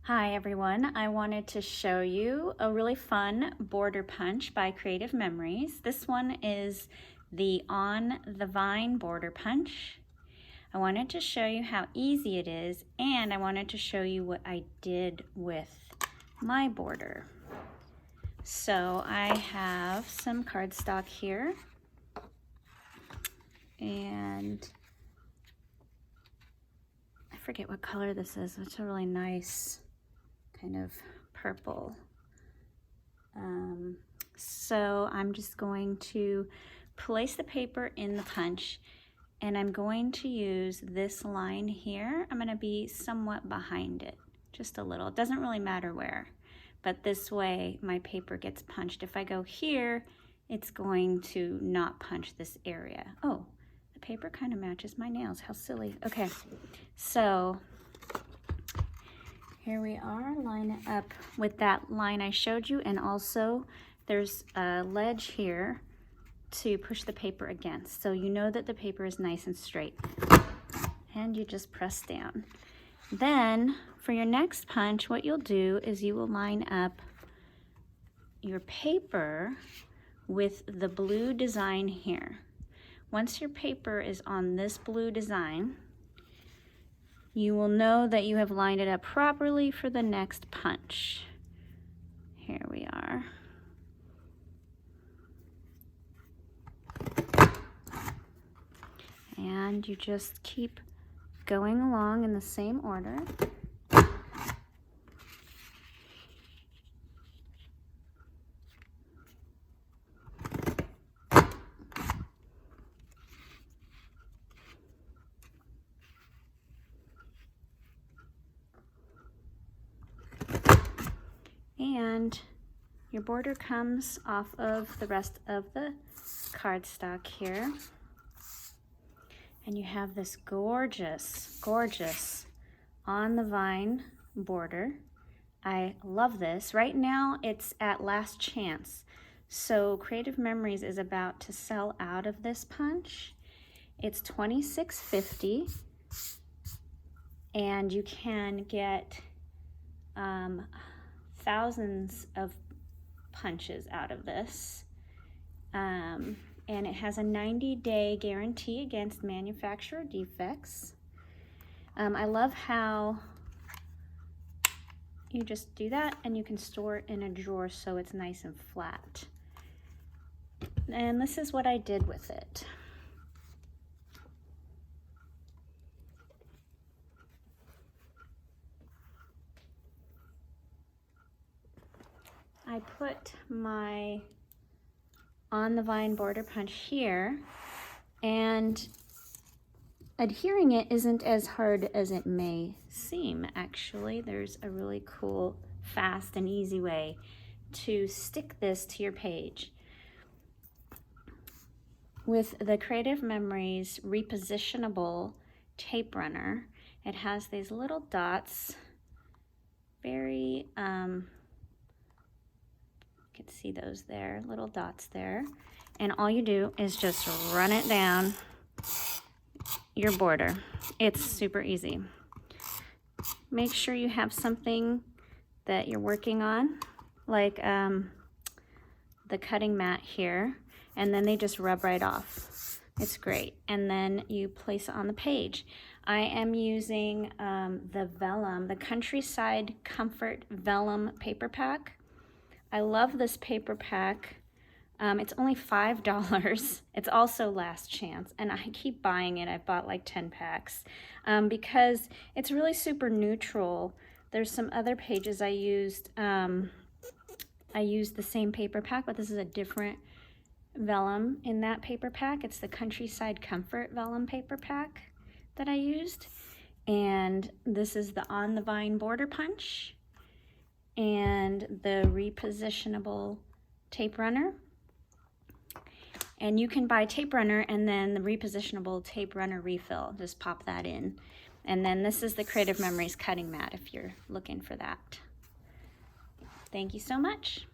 Hi everyone, I wanted to show you a really fun border punch by Creative Memories. This one is the On the Vine border punch. I wanted to show you how easy it is, and I wanted to show you what I did with my border. So I have some cardstock here, and I forget what color this is. It's a really nice kind of purple. So I'm just going to place the paper in the punch, and I'm going to use this line here. I'm going to be somewhat behind it, just a little. It doesn't really matter where, but this way my paper gets punched. If I go here, it's going to not punch this area. Oh, the paper kind of matches my nails. How silly. Okay, so here we are, line it up with that line I showed you, and also there's a ledge here to push the paper against, so you know that the paper is nice and straight. And you just press down. Then for your next punch, what you'll do is you will line up your paper with the blue design here. Once your paper is on this blue design, you will know that you have lined it up properly for the next punch. Here we are. And you just keep going along in the same order. And your border comes off of the rest of the cardstock here. And you have this gorgeous, gorgeous On the Vine border. I love this. Right now it's at last chance. So Creative Memories is about to sell out of this punch. It's $26.50, and you can get thousands of punches out of this. And it has a 90-day guarantee against manufacturer defects. I love how you just do that and you can store it in a drawer so it's nice and flat. And this is what I did with it. I put my On the Vine border punch here, and adhering it isn't as hard as it may seem. Actually, there's a really cool, fast and easy way to stick this to your page. With the Creative Memories repositionable tape runner, it has these little dots, very you can see those there, little dots there. And all you do is just run it down your border. It's super easy. Make sure you have something that you're working on, like the cutting mat here, and then they just rub right off. It's great. And then you place it on the page. I am using the vellum, the Countryside Comfort Vellum paper pack. I love this paper pack. It's only $5. It's also last chance, and I keep buying it. I've bought like 10 packs because it's really super neutral. There's some other pages I used. I used the same paper pack, but this is a different vellum in that paper pack. It's the Countryside Comfort Vellum paper pack that I used. And this is the On the Vine border punch and the repositionable tape runner. And you can buy tape runner and then the repositionable tape runner refill. Just pop that in. And then this is the Creative Memories cutting mat if you're looking for that. Thank you so much.